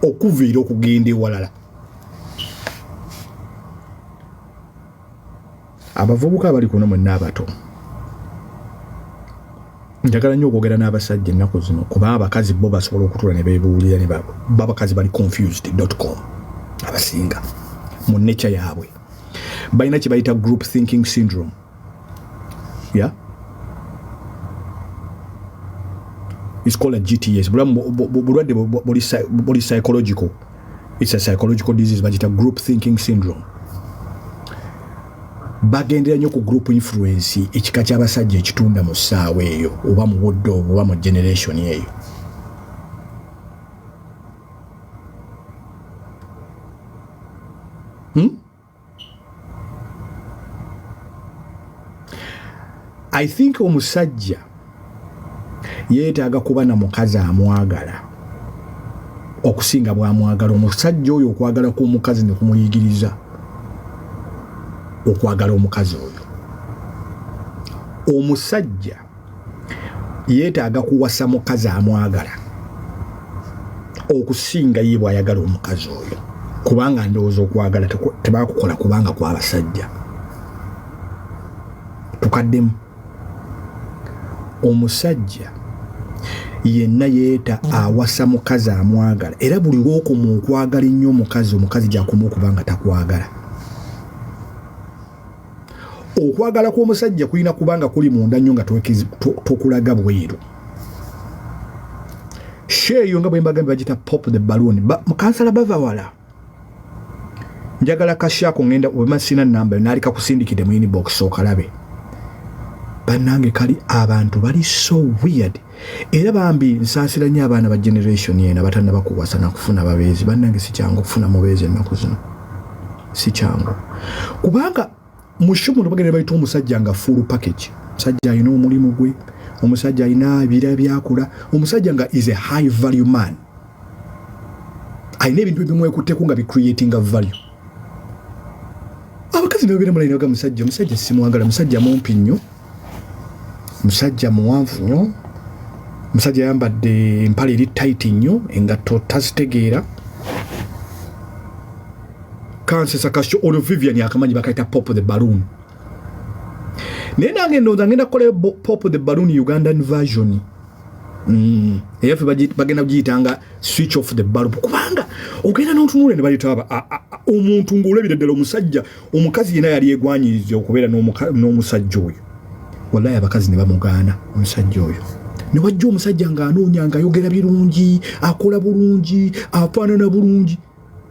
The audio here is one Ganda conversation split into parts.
okuviira okugenda ewalala. Abavubuka abali kuno mwenna abato, njagala nnyo okwogera n'abasajja ennaku zino kuba abakazi bo basobola okutula ne beebuulira ne babakazi bali confused.com abasinga mu nature yaabwe balina kye bayita group thinking syndrome. Yeah? It's called a GTS. Body psychological. It's a psychological disease, but it's a group thinking syndrome. Bagendera nnyo ku group influence ekika ky'abasajja ekitunda mu ssaawa eyo oba mu budde oba mu generation eyo. I think omusajja yeetaaga kuba na mukazi amwagala okusinga bw'amwagala omusajja oyo. Okwagala kw'omukazi ne kumuyigiriza okwagala omukazi oyo. Omusajja yeetaaga kuwasa mukazi amwagala okusinga ye bw'ayagala omukazi oyo, kubanga ndowooza okwagala tebakukola kubanga kw'abasajja. Tukaddemu. Omusajja yenna yeeta awasa mukazi amwagala, era buli lw'okoma okwagala ennyo omukazi gy'akoma okubanga takwagala. Okwagala kw'omusajja kulina kubanga kuli munda nnyo nga tokulaga bweru. Sheeyo nga bwe mbagambye bagita pop the balloon. Mukansala bava wala. Njagala kashako ngenda obumasina namba nalika kusindikide mu inbox okalabe. Bannange kali abantu bali so weird. Era bambi nsaasira nnyo abaana ba generation yena batannaba kuwasa na kufuna babeezi. Bannange si kyangu kufuna mubeezi ennaku zino. Si kyangu. Kubanga mushumu bagenda bayita omusajja nga full package. Omusajja alina omulimu gwe, omusajja alina ebira byakula, omusajja nga is a high value man. Alina ebintu ebimwekutteko nga bi-creating a value. Abakazi nabo bera mulina omusajja simwagala, musajja mumpi nnyo, musajja muwanvu nnyo, musajja ayambadde empale eri tight nnyo, engatto tazitegeera. Kansesa kasho ono Vivian yakamanyi bakaita pop the balloon. Naye nange ndowooza ngenda kukola pop the balloon Ugandan version. Eyafe bagenda kugiyitanga switch off the balloon. Kubanga ogenda n'otunula ne bayita omuntu ng'olabira ddala omusajja, omukazi yena yali egwanyiriza okubeera n'omusajja oyo. Wallahi abakazi ne bamugaana omusajja oyo. Ne wajja omusajja ng'anoonya ng'ayogera birungi, akola bulungi, afaanana bulungi.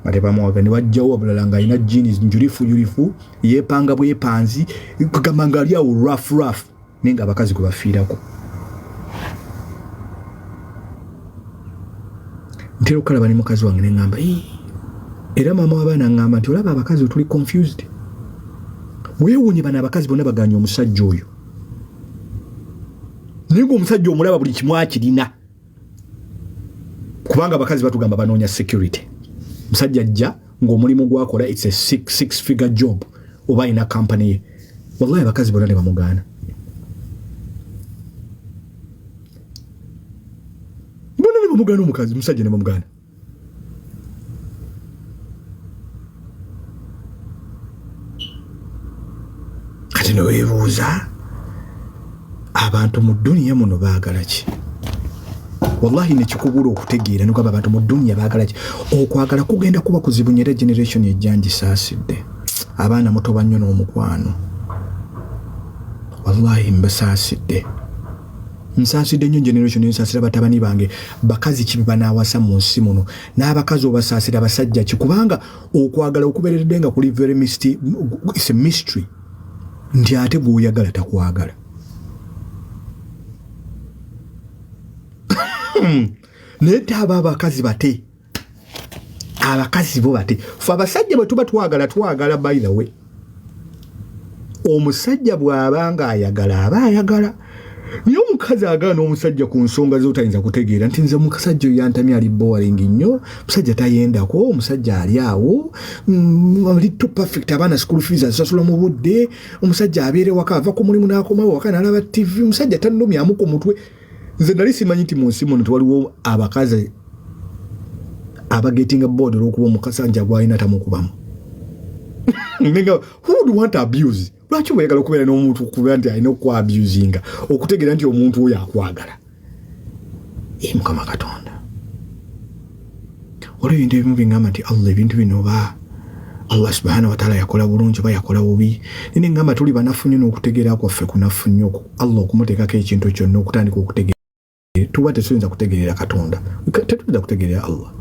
Batebamuwaga ne wajjawo wabulala ng'alina jeans njulifu, yeepanga bwepanzi, kugamba ng'ali awo rough, naye ng'abakazi gwe bafiirako. Ntera okukalaba ne mukazi wange ne ngamba, era maama w'abaana ngamba nti olaba abakazi tuli confused. Weewuunye bano abakazi bonna baganya omusajja oyo. Naye ng'omusajja omulaba buli kimu akirina. Kubanga abakazi batugamba banoonya security. Musajja ajja ng'omulimu gwakola it's a six figure job oba ina company ye. Wallahi abakazi bonna ne bamugaana. Bonna ne bamugaana omukazi, musajja ne bamugaana. Kati ne weebuuza abantu mu dduniya muno baagala ki? Wallahi nekikubula okutegeera nuko abantu mu dunya baagala ki. Okwagala kugenda kuba kuzibu nyera generation ejjanji saasidde. Abaana muto bannyo n'omukwano. Wallahi mbasaasidde. Nsaasidde nnyo generation ensaasira batabani bange bakazi kibi banaawasa mu nsi muno. N'abakazi obasaasira abasajja ki kubanga okwagala okubeeredde nga kuli very it's a mystery. Nti ate gw'oyagala takwagala. Nete abakazi bate. Abakazi bo bate. Fa abasajja bwe tuba twagala by the way. Omusajja bw'abanga ayagala aba ayagala. Niyo omukazi agaana n'omusajja ku nsonga z'otayinza kutegeera nti nze omusajja oyo yantamye ali boring nnyo, omusajja tayendako, omusajja ali awo, ali too perfect, abaana school fees asasula mu budde, omusajja abeere waka ava ku mulimu n'akomawo waka n'alaba TV, omusajja tannomyamu ku mutwe. Nze nali simanyi nti mu nsi muno tewaliwo abakazi aba getting a board olw'okuba omukasanja gw'alina tamukubamu. Who would want to abuse? Lwaki weyagala okubeera n'omuntu okubeera nti alina okwa abusinga okutegeera nti omuntu oyo akwagala? Mukama Katonda. Olwo ebintu ebimu bingamba nti Allah ebintu bino ba Allah subhanahu wa ta'ala yakola bulungi oba yakola bubi. Nini ngamba tuli banafu nnyo n'okutegeera kwaffe kunafu nnyo Allah okumuteekako ekintu kyonna okutandika okutegeera. Tuba tesoyinza kutegeerera Katonda. Tetuyinza kutegeerera Allah.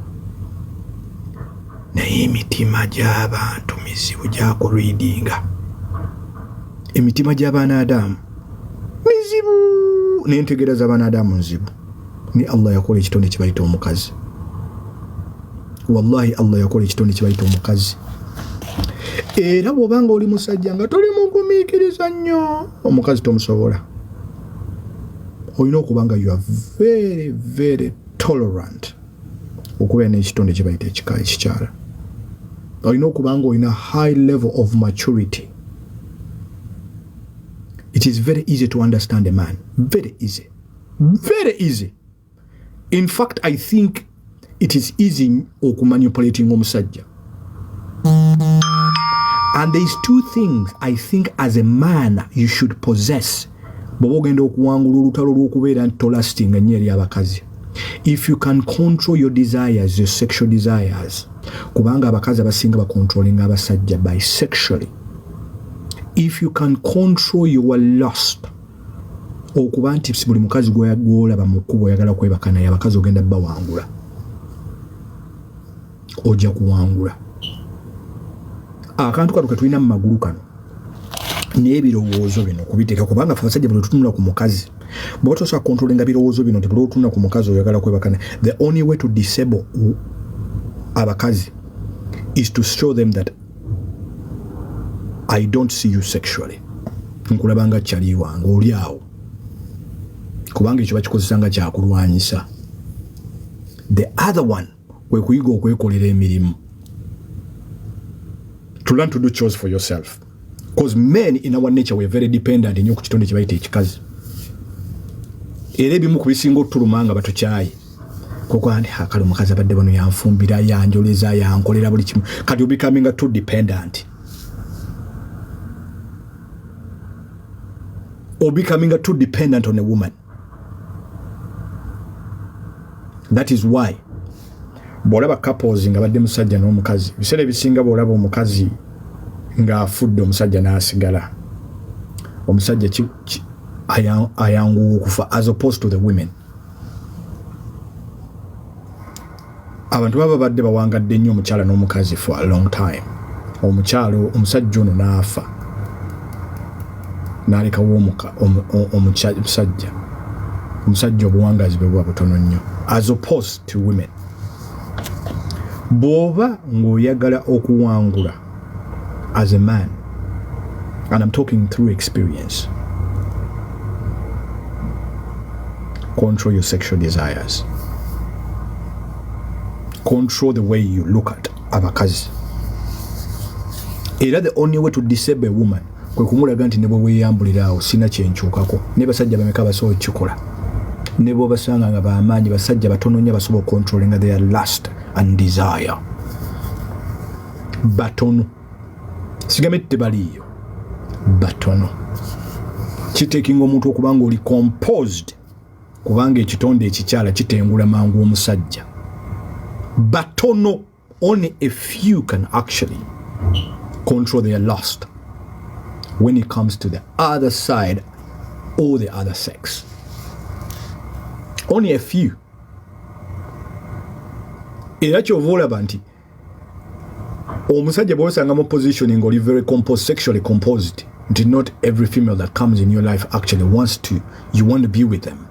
Naye emitima gy'abantu mizibu gyakuliidinga. Emitima gy'abaana Adamu mizibu n'entegeera z'abaana Adamu nzibu. Ni Allah yakola ekitonde kye bayita omukazi. Wallahi Allah yakola ekitonde kye bayita omukazi. Era bw'obanga oli musajja nga toli mugumiikiriza nnyo, omukazi tomusobola. Olina okuba nga you are very very tolerant okubeera n'ekitonde kye bayita ekikyala. Olina okuba nga olina high level of maturity. It is very easy to understand a man. Very easy. Very easy. In fact, I think it is easy okumanipulating omusajja. And there is two things I think as a man you should possess. Bw'oba ogenda okuwangula olutalo lw'okubeera nti tolastinga nnyo eri abakazi. If you can control your desires, your sexual desires, kubanga abakazi abasinga bakontrolinga abasajja bisexually. If you can control your lust, okuba nti buli mukazi gw'olaba mu kkubo oyagala kwebaka naye abakazi ogenda bawangula. Ojja kuwangula. Akantu kano katulina mu magulu kano n'ebirowoozo bino kubiteeka kubanga ffe abasajja buli tutunula ku mukazi bw'oba tosobola kontrolinga birowoozo bino nti buli otunula ku mukazi oyagala kwebakana. The only way to disable abakazi is to show them that I don't see you sexually. Nkulaba nga kyali wange oli awo kubanga ekyo bakikozesa nga kyakulwanyisa. The other one kwe kuyiga okwekolera emirimu. To learn to do chores for yourself. Because men in our nature we're very dependent nnyo ku kitonde kye bayita ekikazi. Era ebimu ku bisinga otulumanga batukyayi. Koko andi akali omukazi abadde bano yanfumbira yanjoleza yankolera buli kimu. Kati becoming too dependent. Or becoming too dependent on a woman. That is why bw'olaba couples nga badde musajja n'omukazi biseera ebisinga bw'olaba omukazi nga afudde omusajja n'asigala omusajja ayanguwa okufa as opposed to the women. Abantu baba badde bawangadde nnyo omukyala n'omukazi for a long time. Omusajja ono n'afa n'alekawo omusajja obuwangazi bwe buba butono nnyo as opposed to women. Bw'oba ng'oyagala okuwangula as a man, and I'm talking through experience, control your sexual desires. Control the way you look at abakazi. Era the only way to disable a woman kwe kumulaga nti ne bwe weeyambulira awo sina kyenkyukako. Ne basajja bameka basobola okukikola. Ne bwe basanga nga bamaanyi basajja batono nnyo basobola controlling their lust and desire. Batono. Sigamette baliyo. Batono. Kitekinga omuntu okubanga oli composed kubanga ekitonde ekikyala kitengula mangu omusajja. Batono. Only a few can actually control their lust when it comes to the other side or the other sex. Only a few. Era kyova olaba nti omusajja bw'osanga mu positioning oli very composed, sexually composed, nti not every female that comes in your life actually you want to be with them.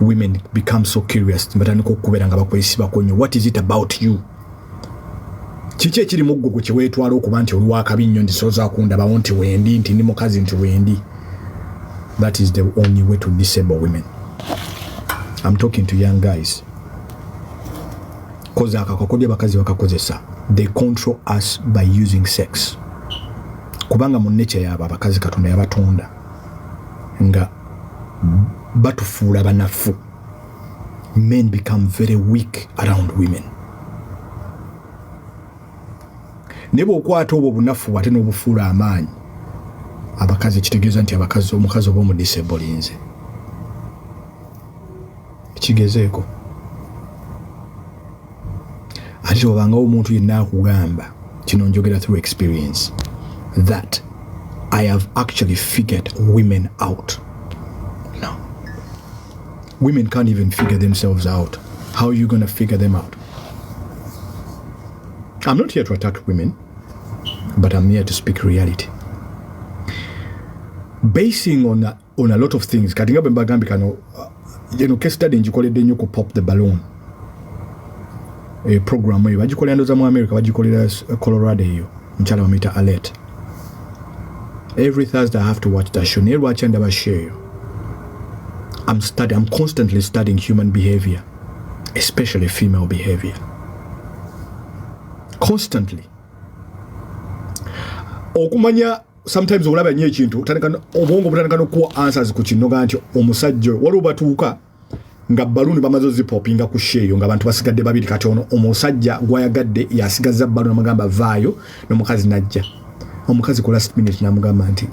Women become so curious batandika okubeera nga bakwesibako nnyo. What is it about you? Kiki ekiri mu ggwe kye weetwala okuba nti oli wakabi nnyo nti soza kundabawo nti wendi nti ndi mukazi nti wendi? That is the only way to disable women. I'm talking to young guys. Koza akakodya bakazi bakakozesa. They control us by using sex. Kubanga mu nature yabo abakazi Katonda yabatonda nga batufuula banafu. men become very weak around women. Nebo okwata obwo bunafu ate n'obufuula amaanyi abakazi, kitegeeza nti omukazi oba omudisablinze. Kigezeeko ate obangawo omuntu yenna akugamba kino, njogera through experience, that I have actually figured women out. No, women can't even figure themselves out. How are you going to figure them out? I'm not here to attack women, but I'm here to speak reality. Basing on a lot of things, katinga bembagambi kano, case study njikoledde nnyo ku Pop the Balloon. Program eyo bagikolera ndoza mu America, bagikolera Colorado eyo, mchala bamuyita Alert. Every Thursday I have to watch that show. Near watch and I share. I'm constantly studying human behavior, especially female behavior. Constantly. Okumanya sometimes olaba nnyo ekintu obwongo butandika n'okuwa answers ku kino nti omusajja waliwo batuuka nga balloon bamaze zipopinga ku sheeyo ng'abantu basigadde babiri, kati ono omusajja gwayagadde yasigazza balloon amagamba vaayo, n'omukazi najja. Omukazi ku last minute n'amugamba nti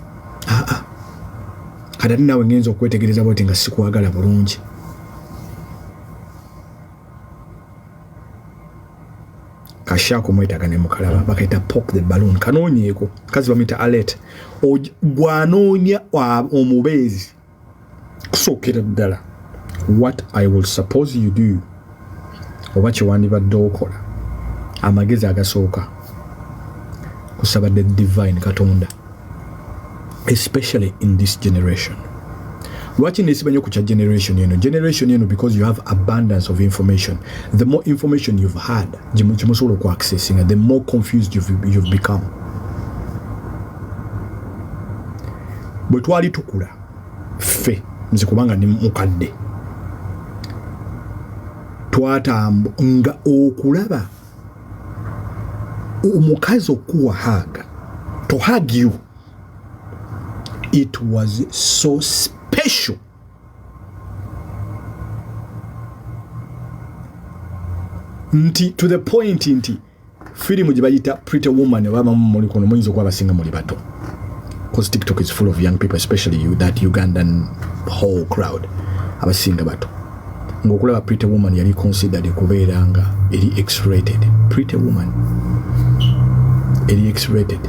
kati ate naawe ngenza okwetegereza bwoti nga sikwagala bulungi. Kashako mwetaga ne mukalaba bakaita Pop the Balloon, kanoonyeeko kazi bamuyita Alert. Gwanoonya omubeezi kusookera ddala what I will suppose you do oba kyewandibadde okola, amagezi agasooka kusabadde divine Katonda, especially in this generation. Lwaki nesiba nnyo ku kya generation eno, because you have abundance of information. The more information you've had, gyemusobola oku accessing, the more confused you've become. Bwe twali tukula ffe, nze kubanga ndi mukadde, nga okulaba omukazi okuwa haga to hug you, it was so special. Nti to the point nti filimu gye bayita Pretty Woman waba muli kono muyinza okuba abasinga muli bato, because TikTok is full of young people, especially you, that Ugandan whole crowd, abasinga bato. Ngokulaba Pretty Woman yali considered kubeera nga eri X-rated. Pretty Woman eri X-rated.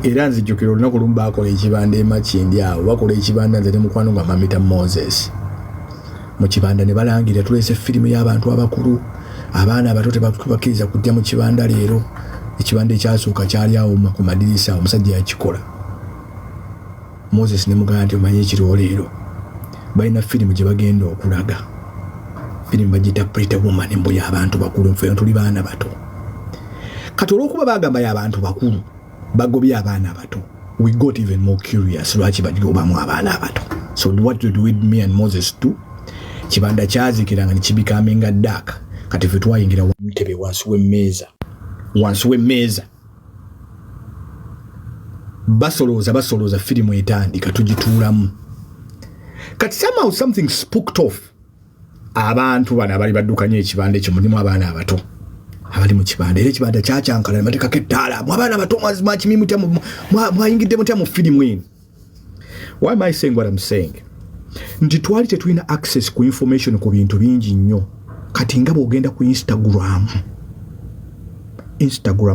Era nzijjukira olunaku lumu baakola ekibanda emakindi awo, bakola ekibanda nze ne mukwano gwa Mamita Moses. Mu kibanda ne balangira tuleese firimu y'abantu abakulu, abaana abato tebakkiriza kujja mu kibanda leero. Ekibanda ekyasooka kyali awo ku madirisa, omusajja yakikola. Moses ne mugamba nti omanyi ekiriwo leero balina firimu gye bagenda okulaga. Firimu bagiyita Pretty Woman, mbu y'abantu bakulu, nfe tuli baana bato. Kati olw'okuba bagamba y'abantu bakulu bagobya abaana abato, we got even more curious lwaki bagobamu abaana abato. So what did me and Moses do? Kibanda kyazikiranga ne kibikaminga dark, kati ffe twayingira wamutebe wansi w'emmeeza basolooza firimu etandika tugituulamu. Kati somehow something spooked off abantu bano abali baddukanye ekibanda ekyo, mulimu abaana abato abali mu kibanda, era ekibanda kyakyankala ne bateekako ettaala, mu abaana abato mazima kimi mutya mwayingidde mutya mu firimu eno. Why am I saying what I'm saying? Nti twali tetulina access ku information ku bintu bingi nnyo. Kati nga bw'ogenda ku Instagram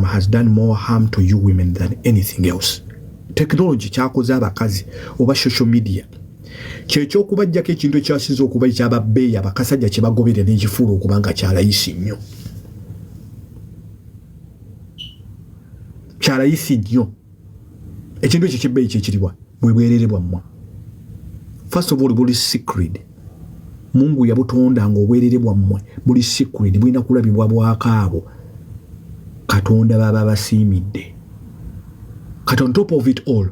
has done more harm to you women than anything else. Technology kyakoze abakazi oba social media kyekyokubajjako ekintu ekyasinza okuba ekyababbeeyi abakasajja kye bagobera n'ekifuula okuba nga kyalayisi nnyo. Kyalayisi nnyo. Ekintu ekyo ky'ebbeeyi kyekiriwa bwe bwerere bwammwe. First of all, buli secret. Mungu yabutonda nga obwerere bwammwe buli secret bulina kulabibwa bwakaabo Katonda baba basiimidde. Kati on top of it all,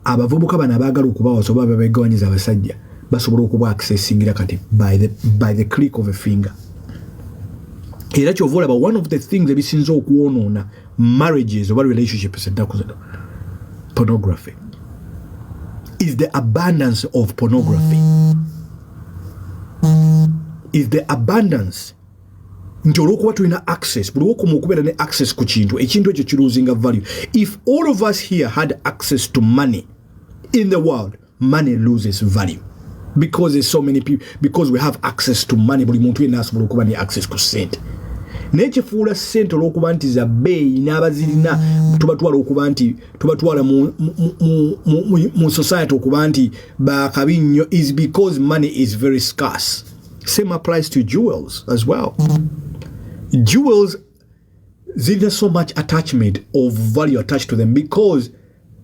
abavubuka bano abaagala okubawasa oba babegawanyiza abasajja basobola okuba accessingira kati by the click of a finger. Era kyova olaba one of the things ebisinza okwonoona marriages oba relationships ennaku zino, pornography, is the abundance of pornography. is the abundance. Nti olwokuba tulina access, buli wokumu okubeera ne access ku kintu, ekintu ekyo kiruzinga value. If all of us here had access to money in the world, money loses value. Because there's so many people, because we have access to money, buli muntu yenna asobola okuba ne access ku sente. Naye kifuula ssente olw'okuba nti za bbeeyi n'abazirina tubatwala okuba nti tubatwala mu society okuba nti bakabi nnyo is because money is very scarce. Same applies to jewels as well. Jewels zirina so much attachment of value attached to them because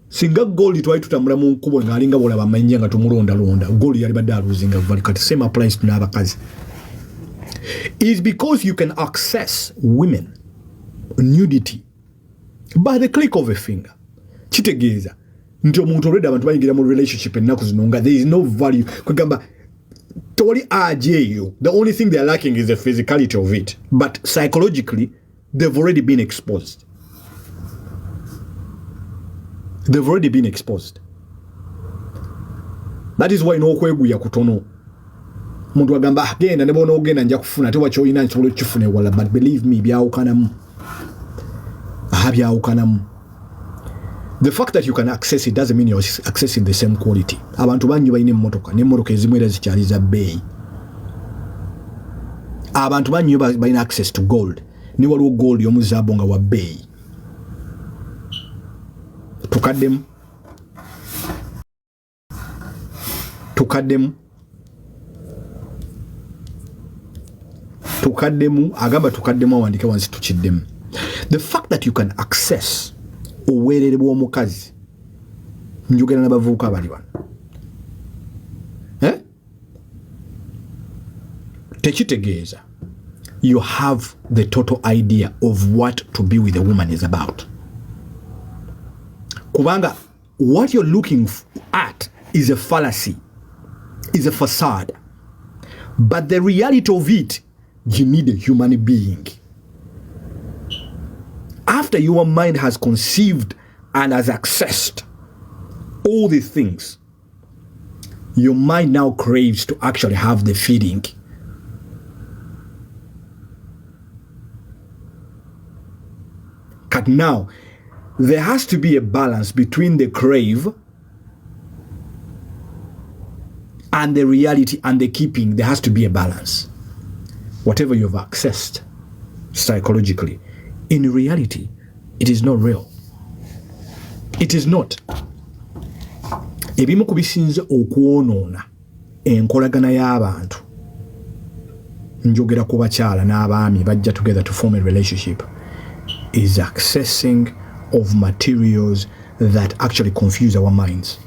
singa gold twali tutambula mu nkubo ng'alinga bwolaba amanya nga tumulondalonda gold yalibadde aluzinga value. Kati same applies to n'abakazi. Is because you can access women nudity by the click of a finger. Kitegeeza nti omuntu olwedde abantu bayingira mu relationship ennaku zino nga there is no value kwegamba toli ajeeyo. The only thing they are lacking is the physicality of it, but psychologically they've already been exposed. They've already been exposed. That is why n'okweguya kutono. Muntu agamba agenda ne bona ogenda nja kufuna ate wakyoyina nsobola okifuna ewala, but believe me byawukanamu. Byawukanamu. The fact that you can access it doesn't mean you're accessing the same quality. Abantu bangi balina emmotoka n'emmotoka ezimu era zikyali za bbeeyi. Abantu bangi balina access to gold ne waliwo gold y'omuzaabo nga wa bbeeyi. Tukaddemu agamba tukaddemu awandike wansi tukiddemu. The fact that you can access obwerere bw'omukazi, njogera n'abavubuka abali wano, tekitegeeza you have the total idea of what to be with a woman is about. Kubanga what you're looking at is a fallacy, is a facade, but the reality of it, you need a human being. After your mind has conceived and has accessed all these things, your mind now craves to actually have the feeling. But now, there has to be a balance between the crave and the reality and the keeping. There has to be a balance. Whatever you've accessed psychologically, in reality, it is not real. It is not. Ebimu ku bisinze okwonoona enkolagana y'abantu, njogera ku bakyala n'abaami bajja together to form a relationship, is accessing of materials that actually confuse our minds.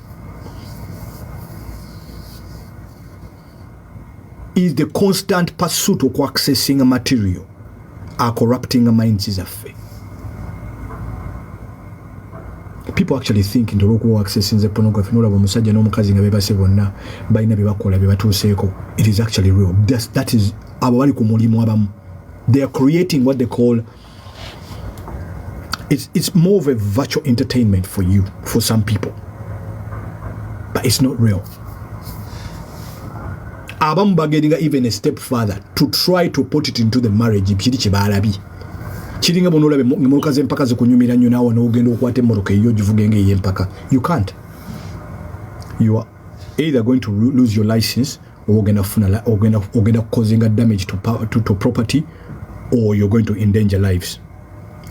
Is the constant pursuit of accessing a material are corrupting our minds zaffe. People actually think nti olw'okuba accessing the pornography n'olaba omusajja n'omukazi nga bebase bonna balina bye bakola bye batuuseeko. It is actually real. That is abo bali ku mulimu abamu. They are creating what they call, it's more of a virtual entertainment for you, for some people, but it's not real. Abamu bagendinga even a step further to try to put it into the marriage. Kiri kibalabi kiringa bonolabe mukazi empaka zikunyumira nnyo nawe n'ogenda okwata emmoroka eyo givugenge ey'empaka. You can't. You are either going to lose your license or ogenda causing damage to property, or you're going to endanger lives,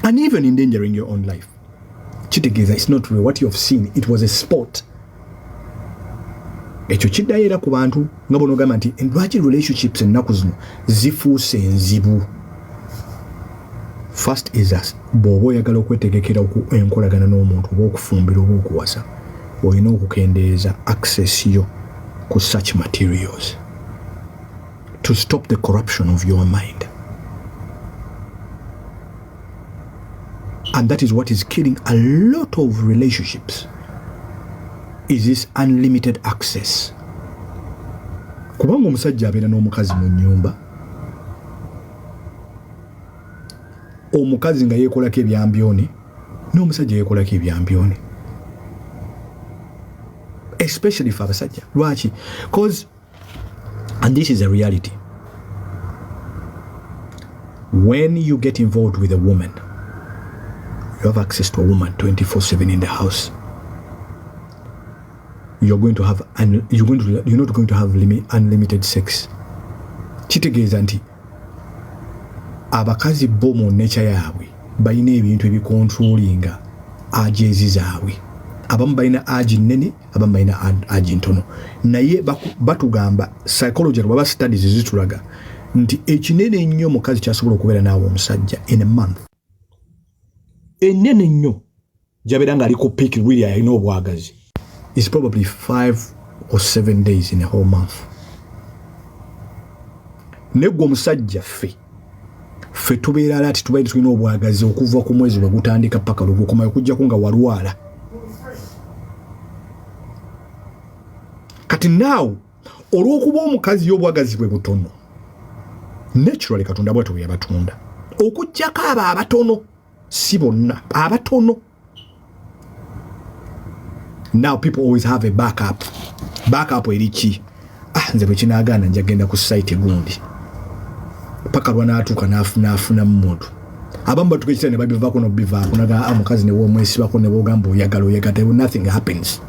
and even endangering your own life. Kitegeeza, it's not real. What you have seen, it was a sport. Ekyo kiddayo era ku bantu nga bonogamba nti lwaki relationships ennaku zino zifuuse enzibu. First is us. Bw'oba oyagala okwetegekera enkolagana n'omuntu oba okufumbira oba okuwasa, olina okukendeeza access yo ku such materials to stop the corruption of your mind. And that is what is killing a lot of relationships, is this unlimited access. Kubanga omusajja abeera n'omukazi mu nnyumba, omukazi nga yeekolako ebyambyone n'omusajja yeekolako ebyambyone, especially for abasajja. Lwaki? Because, and this is a reality, when you get involved with a woman, you have access to a woman 24/7 in the house. You're not going to have unlimited sex. Kitegeeza nti abakazi bo mu nature yaabwe balina ebintu ebikontrolinga ajezi zaabwe. Abamu balina aji nnene, abamu balina aji ntono. Naye batugamba psychology baba studies zitulaga nti ekinene nnyo mukazi kyasobola okubeera naawe omusajja in a month. Enene nnyo jabeera nga ali ku peak really alina obwagazi is probably 5 or 7 days in a whole month. Negwo omusajja ffe tubeera lati tubaire tulina obwagazi okuva ku mwezi wegutandika paka lugukomayo okujjako nga walwala. Kati naawe olw'okuba omukazi y'obwagazi bwe butono, naturally Katonda bw'atyo bwe yabatunda okujjako abo abatono, si bonna, abatono. Now people always have a backup. Backup eri ki? Nze bwe kinaagaana njagenda ku site gundi paka lwanaatuuka n'afuna mmuntu. Abamu batuuka ekitala ne babivaako n'obivaako naga omukazi ne w'omwesibako ne b'ogamba oyagala nothing happens.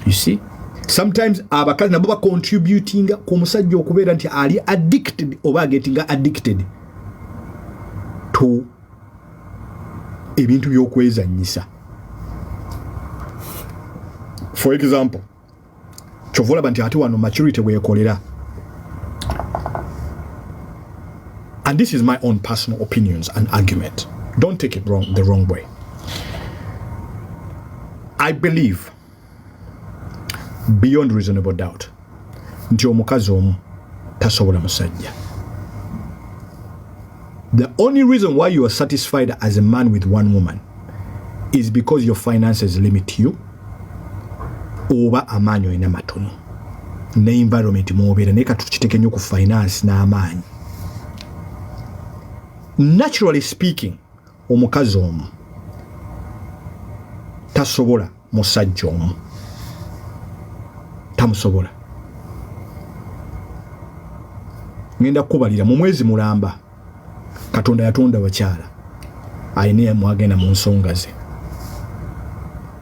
You see? Sometimes abakazi nabo ba contributing ku musajja okubeera nti ali addicted oba getting addicted to ebintu by'okwezannyisa. For example, chovola banti ate wano maturity weekolera. And this is my own personal opinions and argument. Don't take it the wrong way. I believe beyond reasonable doubt nti omukazi omu tasobola musajja. The only reason why you are satisfied as a man with one woman is because your finances limit you, oba amaanyi olina matono ne environment mw'obeera naye katukiteke nnyo ku finance n'amaanyi. Naturally speaking, omukazi omu tasobola musajja omu, tamusobola. Ngenda kukubalira mu mwezi mulamba Katonda yatonda bakyala ayina mwagenda mu nsonga ze,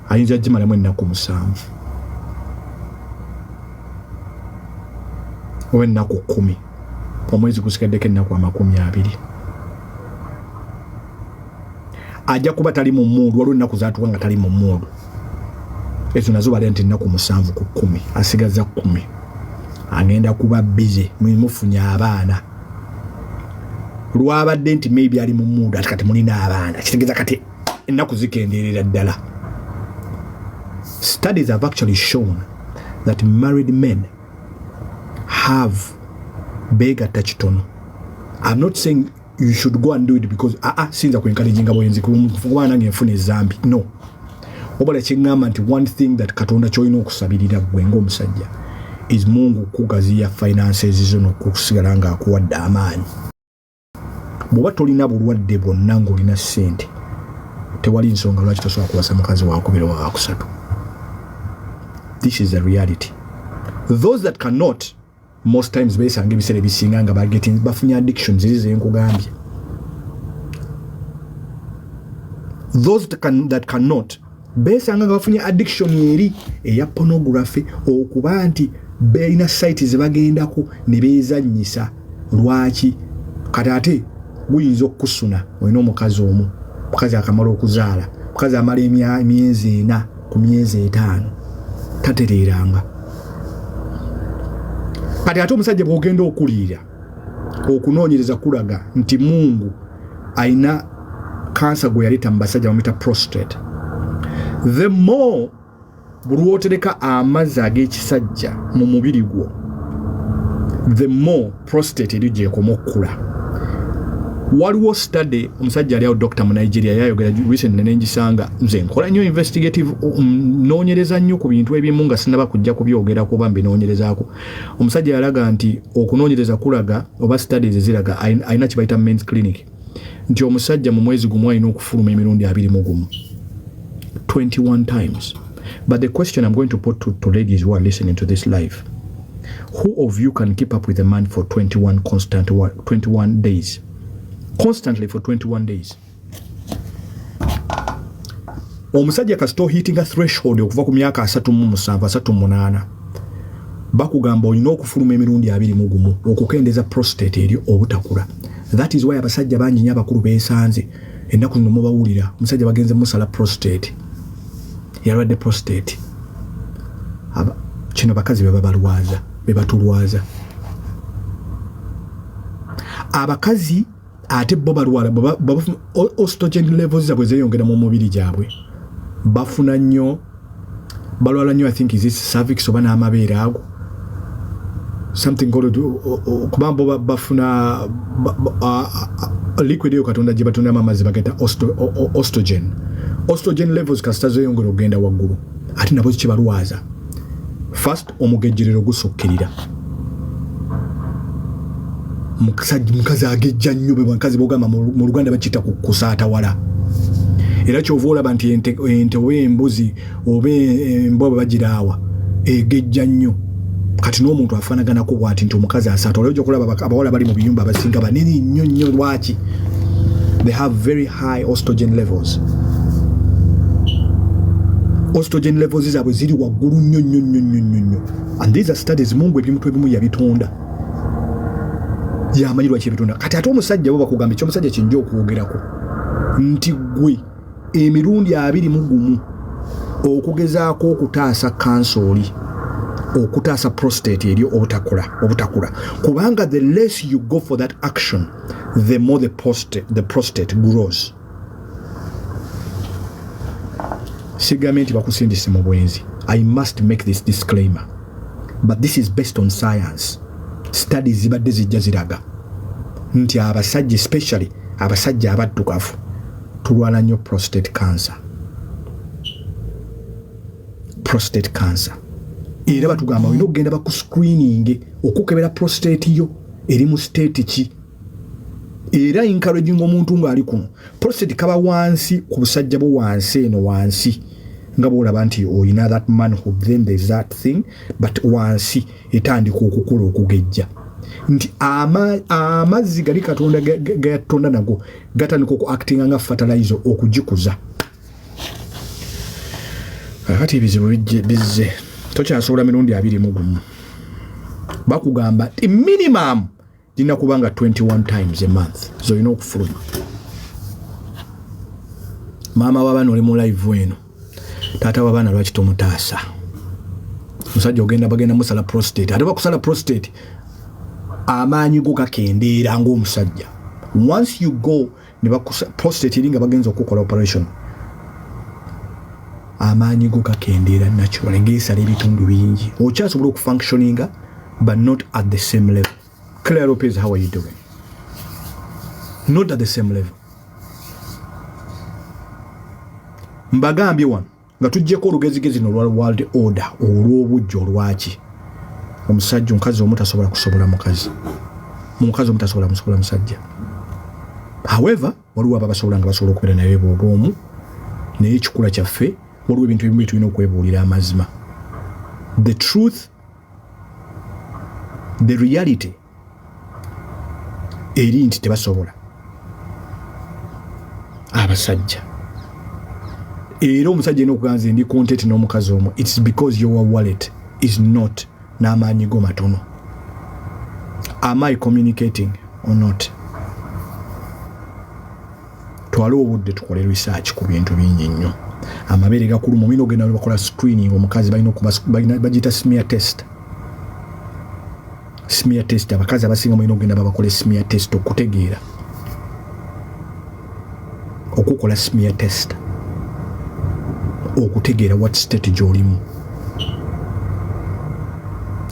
ayinza gimalamu ennaku 7 oba ennaku 10, omwezi gusigaddeko ennaku 20. Ajja kuba tali mu mundu, waliwo ennaku zaatuka nga tali mu mundu. Ezo nazo bali nti ennaku 7 ku 10, asigaza 10. Agenda kuba busy mufunya abaana. Lwabadde nti maybe ali mu mundu ati kati mulina abaana, kitegeeza kati ennaku zikendeerera ddala. Studies have actually shown that married men have bega tachitono. I'm not saying you should go and do it because sinza ku encouraging abwenzi kuba nange enfune zambi. No. Obala kingamba nti one thing that Katonda choyina okusabirira gwe ng'omusajja is Mungu kugaziya finances zo n'okusigala nga akuwadde amaanyi. Bw'oba tolina bulwadde bwonna ng'olina ssente, tewali nsonga lwaki tosobola kuwasa mukazi wakubiri wa wakusatu. This is the reality. Those that cannot, most times beesanga ebiseera ebisinga nga bafunye addictions ezizo enkugambye. Those that cannot beesanga nga bafunye addiction eri eya pornography, okuba nti beerina site ze bagendako ne beezannyisa. Lwaki? Kati ate guyinza okukusuna olina omukazi omu, mukazi akamala okuzaala, mukazi amala emyezi 4 ku myezi 5 tatereeranga. Kati ate omusajja bw'ogenda okuliira, okunoonyereza kulaga nti Mungu ayina kansa gwe yaleeta mu basajja bamuyita prostate. The more buli lw'otereka amazzi ag'ekisajja mu mubiri gwo, the more prostate eri gy'ekoma okukula. Waliwo study omusajja aliawo Dr. mu Nigeria yayogera recently nengisanga, nze nkola nnyo investigative noonyereza nnyo ku bintu ebimu nga sinaba kujja kubyogerako oba mbinoonyerezaako. Omusajja yalaga nti okunoonyereza kulaga oba studies ziraga ayina kye bayita men's clinic nti omusajja mu mwezi gumu alina okufuluma emirundi 21 21 times. But the question I'm going to put to ladies who are listening to this live, Who of you can keep up with a man for 21 days? Constantly for 21 days. Omusajja kasito hitting a threshold okuva ku myaka 37 38 bakugamba olina okufuluma emirundi 21 okukendeza prostate eri obutakula. That is why abasajja bangi nnyo abakulu beesanze ennaku zino mubawulira omusajja bagenze musala prostate yalwadde prostate. Kino bakazi bebabalwaza bebatulwaza abakazi ate bo balwala estrogen levels zabwe zeyongera mu mubiri gyabwe bafuna nnyo balwala nnyo. I think is this cervix oba n'amabeere ago something called kubambo bafuna liquid yo katonda gye batundamu amazzi bageta estrogen levels kasita zeyongera ogenda waggulu ate nabo kibalwaza. First omugejjerero gusokkirira mukazi agejja nnyo bwe bakazi bogamba mu Luganda bakita kusaata wala era kyova olaba nti ente w'embuzi oba embwa bagiraawa egejja nnyo kati n'omuntu afaanaganako bw'ati nti omukazi asaata olw'ojja okulaba abawala bali mu biyumba abasinga banene nnyo lwaki they have very high estrogen levels. Estrogen levels zaabwe ziri waggulu nnyo and these are studies Mungu ebintu ebimu yabitonda yamanyi lwaki ebitonda. Kati ate omusajja bo bakugamba ekyomusajja kinja okwogerako nti gwe emirundi 21 okugezaako okutaasa kansoli okutaasa prostate eri obutakula kubanga the less you go for that action the more the prostate grows. Sigamye nti bakusindise mu bwenzi. I must make this disclaimer but this is based on science. Studies zibadde zijja ziraga nti abasajja especially abasajja abaddugavu tulwala nnyo prostate cancer era batugamba olina okugenda bakuscreening okukebera prostate yo eri mu state ki era encouraging omuntu ng'ali kuno prostate kaba wansi ku busajja bwo wansi eno wansi nga bwolaba nti olina that manhood then there's that thing but wansi etandika okukula okugejja nti amazzi gali katonda gayatonda nago gatandika okuactinga nga fertilizer okugikuza. Kakati ebizibu bizze tokyasobola mirundi 21 bakugamba minimum dina kubanga 21 times a month so olina okufuluma. Maama w'abaana oli mu live eno taata w'abaana lwaki tomutaasa musajja bagenda musala prostate ate bakusala prostate amaanyi go gakendeera ng'omusajja. Once you go ne bakusala prostate eri nga bagenza okukola operation amaanyi go gakendeera natural ng'esala ebitundu bingi okyasobola okufunctioninga but not at the same level. Claire Lopez, how are you doing? Not at the same level. Mbagambye wano nga tujjeko olugezigezi n'olwa world order olw'obujjo olwaki omusajja omukazi omutasobola kusobola mukazi omutasobola musajja. However waliwo ababasobola nga basobola okubeera naye bw'omu naye ekikula kyaffe waliwo ebintu ebimu tulina okwebuulira amazima. The truth, the reality eri nti tebasobola abasajja era omusajja eno okuganza ndi content n'omukazi omu it's because your wallet is not n'amaanyi go matono. Am I communicating or not? Twale obudde tukole research ku bintu bingi nnyo. Amabeere gakuluma omino genda bakola screening omukazi balina bagita smear test. Smear test abakazi abasinga omino genda babakola smear test okutegeera okukola smear test okutegeera what state gy'olimu.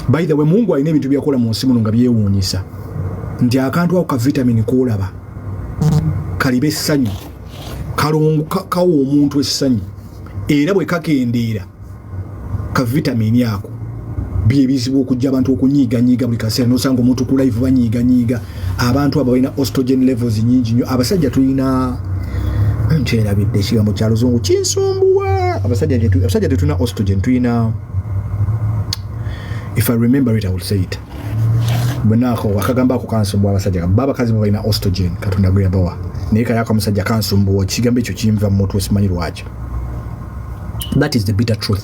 By the way Mungu alina ebintu byakola mu nsi muno nga byewuunyisa nti akantu ako ka vitamin koolaba kaliba essanyu kawa omuntu essanyu era bwe kakendeera ka vitamin ako byebizibu okujja abantu okunyiiganyiiga buli kaseera nosanga omuntu ku live banyiiganyiiga abantu abo balina estrogen levels nyingi nnyo. Abasajja tulina nkyerabidde ekigambo kya luzungu kinsumbuwa abasajja tetulina estrogen tulina If I remember it, I will say it. Bwenako wakagamba ako kansumbu abasajja baba kazi balina oestrogen katonda gwe yabawa naye kayako omusajja kansumbu kigambo ekyo kimva mu mutwe osimanyi lwaki. That is the bitter truth.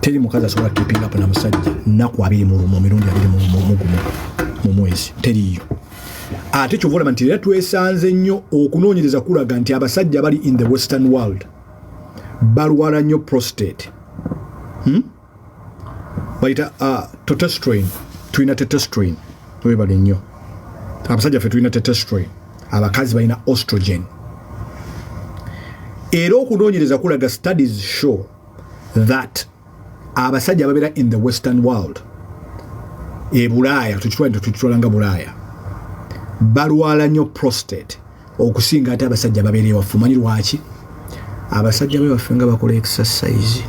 Teri mukazi asobola keeping up na musajja nnaku 2 mu mirundi 2 mu mwezi teriyo. Ate kyovola nti era twesanze nnyo okunoonyereza kulaga nti abasajja bali in the western world balwala nnyo prostate. Baita testosterone, tulina testosterone webale nnyo. Abasajja ffe tulina testosterone, abakazi balina estrogen. Era okunoonyereza kulaga studies show that abasajja ababeera in the western world Bulaaya tukitwalanga Bulaaya balwala nnyo prostate okusinga ate abasajja ababeera ewaffe. Manyi lwaki? Abasajja b'ewaffe nga bakola exercise.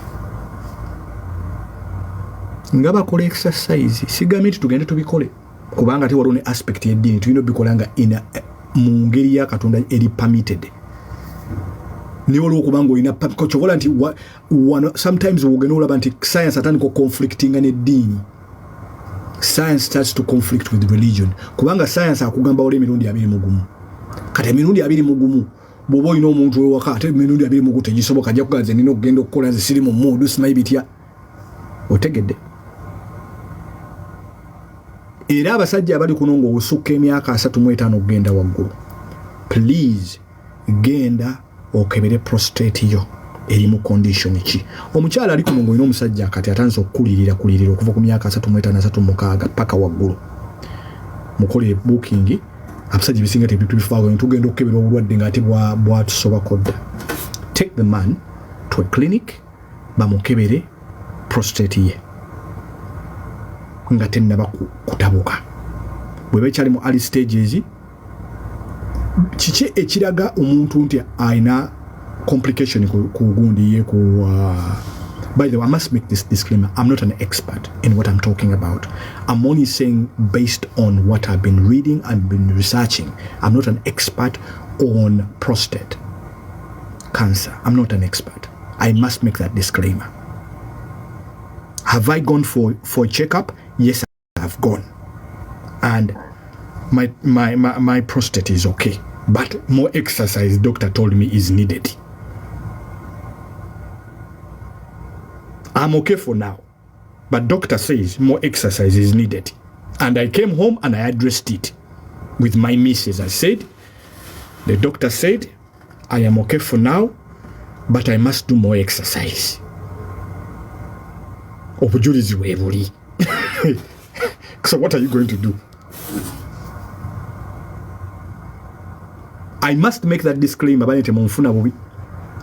Nga bakola exercise sigambye nti tugende tubikole kubanga ate waliwo ne aspect y'eddiini tulina obikolanga mu ngeri ya Katonda eri permitted. Niyo waliwo kubanga olina kyobola nti sometimes wogenda olaba nti science atandika conflicting n'eddiini. Science starts to conflict with religion kubanga science akugamba wali emirundi 21 kati emirundi 21 bw'oba olina omuntu ewaka ate emirundi 21 tegisoboka ajja kugaza nina okugenda okukola nze siri mu mood simanyi bitya otegedde. Era abasajja abali kuno ng'osukka emyaka 35 okugenda waggulu, please genda okebere prostate yo eri mu condition ki. Omukyala ali kuno ng'olina omusajja kati atandise okukulirira okuva ku myaka 35 paka waggulu. Mukole booking abasajja bisinga tebitubifaawo tugenda okukebera obulwadde ng'ate bwatusobako dda. Take the man to a clinic bamukebere prostate ye nga tennaba kutabuka. Bweba ekyali mu early stages kiki ekiraga omuntu nti ayina complication ku gundi ye ku by the way, I must make this disclaimer. I'm not an expert in what I'm talking about. I'm only saying based on what I've been reading and been researching. I'm not an expert on prostate cancer. I'm not an expert. I must make that disclaimer. Have I gone for a checkup? Yes, I've gone. And my prostate is okay. But more exercise, doctor told me, is needed. I'm okay for now. But doctor says more exercise is needed. And I came home and I addressed it with my missus. I said, the doctor said, I am okay for now, but I must do more exercise. Obujulizi webuli. So what are you going to do? I must make that disclaimer. Banete munfuna bubi.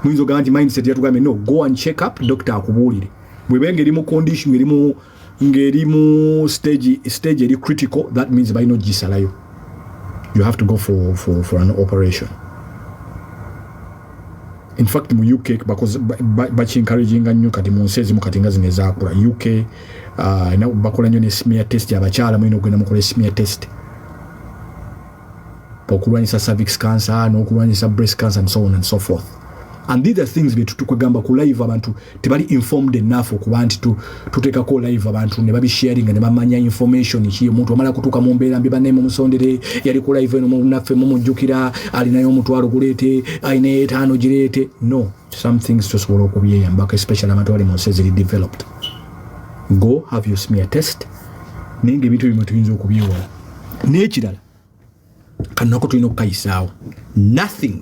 Mwinzo ganti mindset yatugame no, go and check up, doctor akubulire. Bwebe ngerimu condition ngerimu stage eri critical, that means by no gisalayo. You have to go for an operation. In fact mu UK because bachi encouraging nnyo kati mu nsezi mu katinga zine zakula UK na bakola nnyo ne smear test abachala mwino ogenda mukola smear test okulwanyisa cervix cancer n'okulwanyisa breast cancer and so on and so forth. And these are things that tukugamba ku live abantu tebali informed enough okuba nti tuteka ko live abantu ne babi sharing ne bamanya information ki omuntu amala kutuka mu mbeera mbi banne mu musondere yali ku live eno mu naffe mu mujjukira alinayo omutwalo gulete aine 5 girete. No, some things tosobola okubyeyambako especially abantu bali mu nsezi developed. Go have your smear test nenge ebintu bimwe tuyinza okubyewala n'ekirala kanako tulina okukayisaawo nothing.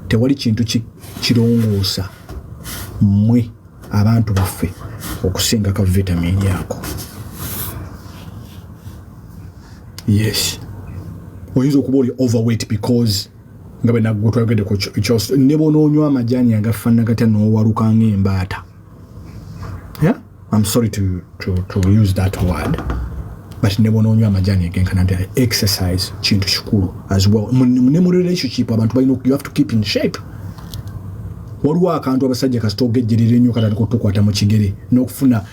Tewali kintu kirongoosa mwe abantu baffe okusinga ka vitamin yako. Yes, oyinza okuba oli overweight because nga bwe nagutwagede ku kyos ne bonoonywa amajani agafaana gatya n'owaluka ng'embaata. Yeah, I'm sorry to use that word, but ne bonoonywa amajani agenkana nti exercise kintu kikulu as well. Ne mu relationship abantu balina you have to keep in shape. Waliwo akantu abasajja kasita ogejjerera ennyo katandika okutukwata mu kigere n'okufuna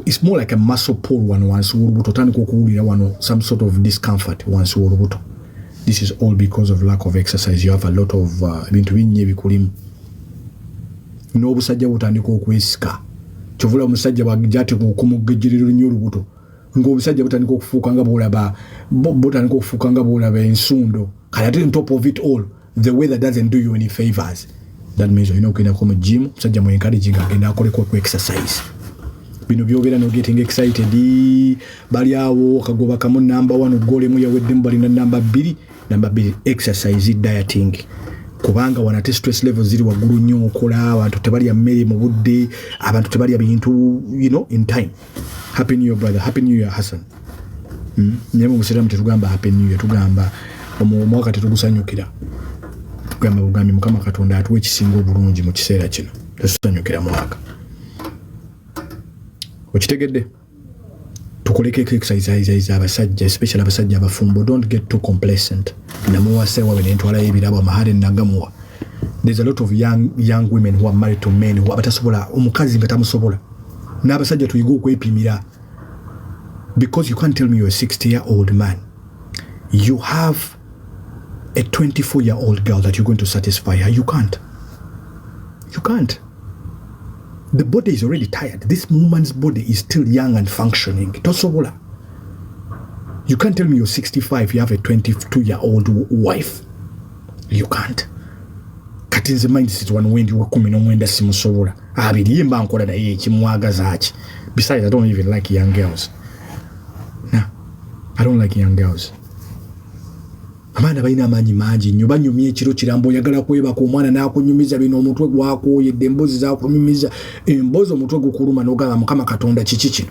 it's more like a muscle pull one wansi w'olubuto otandika okuwulira wano some sort of discomfort wansi w'olubuto. This is all because of lack of exercise. You have a lot of bintu bingi ebikulimu n'obusajja butandika okwesika chovula omusajja bwajate kumugejjerero nnyo olubuto ng'obusajja butandika okufuuka nga bw'olaba ensundo kati on top of it all the weather doesn't do you any favors. That means olina okugenda ku mu gym musajja mu encouraging agenda akoleko ku exercise. Bino byobera no getting excited bali awo kagoba kamu number 1 ogolemu yaweddemu balina number 2 exercise dieting kubanga wanate stress levels ziri waggulu nnyo okola abantu tebali mmere mu budde abantu tebali bintu in time. Happy New Year brother, Happy New Year Hassan. Nyemo musiramu tetugamba Happy New Year, tugamba omwaka tetugusanyukira. Tugamba bugambi Mukama Katonda atuwe ekisinga obulungi mu kiseera kino. Tusanyukira mwaka. Okitegedde? Tukoleke exercise abasajja, especially abasajja abafumbo. Don't get too complacent. Namuwase wawe n'entwala y'ebirabo amahale nagamuwa. There's a lot of young women who are married to men who abatasobola omukazi nga tamusobola. N'abasajja tuyiga okwepimira. Because you can't tell me you're a 60-year-old man. You have a 24-year-old girl that you're going to satisfy her. You can't. You can't. The body is already tired. This woman's body is still young and functioning. Tosobola. You can't tell me you're 65, you have a 22-year-old wife. You can't. Katinze mind is one when you come in when the simusobola. Abiriyemba nkola naye kimwagaza aki. Besides, I don't even like young girls. Nah, I don't like young girls. Amana balina amanyi mangi nnyo banyumya ekiro kirambo oyagala kwebaka omwana n'akunyumiza bino omutwe gwakooyedde emboozi zaakunyumiza emboozi omutwe gukuluma n'ogamba Mukama Katonda kiki kino.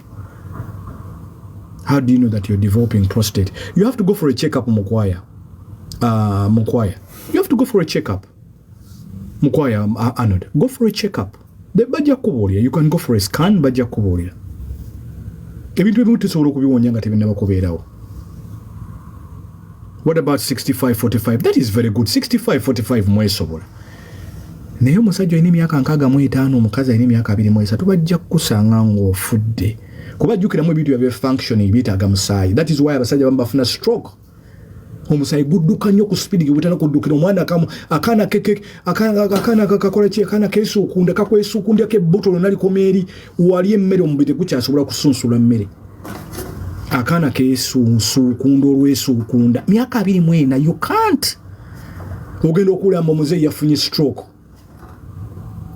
How do you know that you're developing prostate? You have to go for a checkup, Mukwaya. Mukwaya. You have to go for a checkup. Mukwaya Arnold. Go for a checkup. Bajja kubuulira. You can go for a scan, bajja kubuulira. Ebintu ebimu tusobola okubiwonya nga tebinnaba kubeerawo. What about 65-45? That is very good. 65-45 mwesobola. Naye omusajja alina emyaka 65 omukazi alina emyaka 23 bajja kukusanga ng'ofudde. Kuba jjukiramu ebintu byabye functioning byetaaga musaayi. That is why abasajja abamu bafuna stroke. Omusaayi gudduka nnyo ku speed gwetana kuddukira omwana akaana kakola ki akaana keesuukunda kakwesuukunda k'ebbotolo nalikoma eri wali emmere omubiri gukyasobola kusunsula emmere. Akaana keesuukunda olwesuukunda myaka 24 you can't. Ogenda okulamba omuzeeyi yafunye stroke.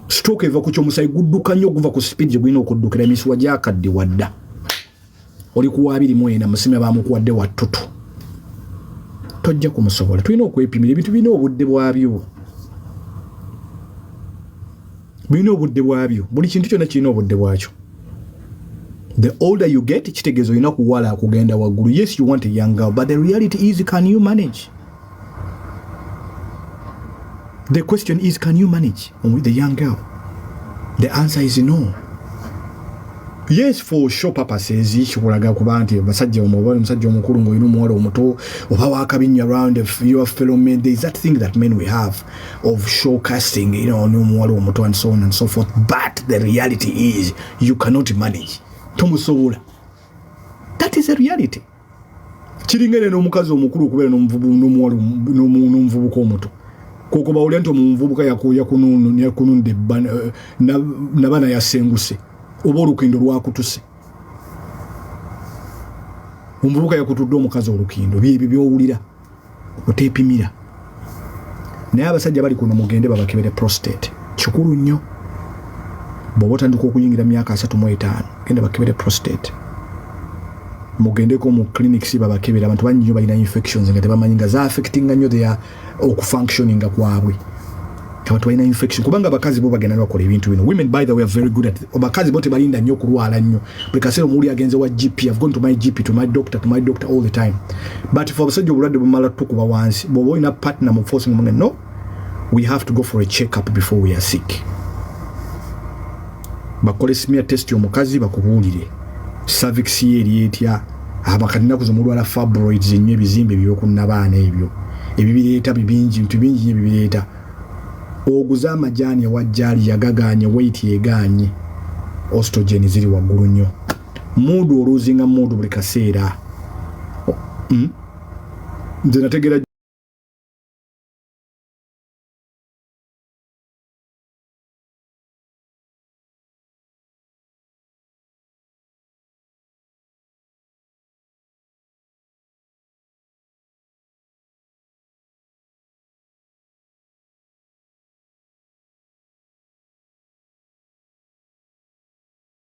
Stroke eva ku kyomusaayi gudduka nnyo guva ku speed gye gulina okuddukira emisuwa gyakadde wadda. Oli ku 24 musime baamukuwadde wattutu. Tojja kumusobola. Tulina okwepimira ebintu birina obudde bwabyo. Birina obudde bwabyo. Buli kintu kyonna kirina obudde bwakyo. The older you get, kitegeeza olina kuwala kugenda waggulu. Yes, you want a young girl, but the reality is, can you manage? The question is, can you manage with the young girl? The answer is no. Yes, for show purposes, kikulaga kuba nti basajja omubali musajja omukulu ng'olina omuwala omuto oba waakabinya around your fellow men. There is that thing that men we have of showcasting, n'omuwala omuto and so on and so forth. But the reality is, you cannot manage. Tomusobola. That is a reality. Kiringene n'omukazi omukulu okubeera n'omuwala n'omuvubuka omuto. Koko bawulira nti omuvubuka yakununde nabana yasenguse. Oba olukindo lwakutuse. Omuvubuka yakutudde omukazi olukindo. Byebyo byowulira. Oteepimira. Naye abasajja bali kuno mugende babakebere prostate. Kikulu nnyo. Bw'oba otandika okuyingira myaka 35 genda bakebere prostate. Mugendeko mu clinics babakebere abantu bangi balina infections nga tebamanyi nga za affecting nnyo their okufunctioning kwabwe. Abantu balina infection kubanga abakazi bo bagenda bakola ebintu bino. Women by the way are very good at it. Abakazi bo tebalinda nnyo kulwala nnyo. Buli kaseera omuli agenze wa GP. I've gone to my GP, to my doctor all the time. But for abasajja obulwadde bumala tukuba wansi. Bw'oba olina partner mu forcing mu no. We have to go for a check-up before we are sick. Bakole smear test y'omukazi bakubuulire. Cervix ye eri etya. Abakadina kuzomulwala fibroids ennyo ebizimbe by'okunnabaana ebyo. Ebibireeta bingi, bintu bingi ebibireeta. Oguza amajani awajjali yagaganye weight yeganye. Estrogen ziri waggulu nnyo. Mood oluzinga mood buli kaseera. Nze nategera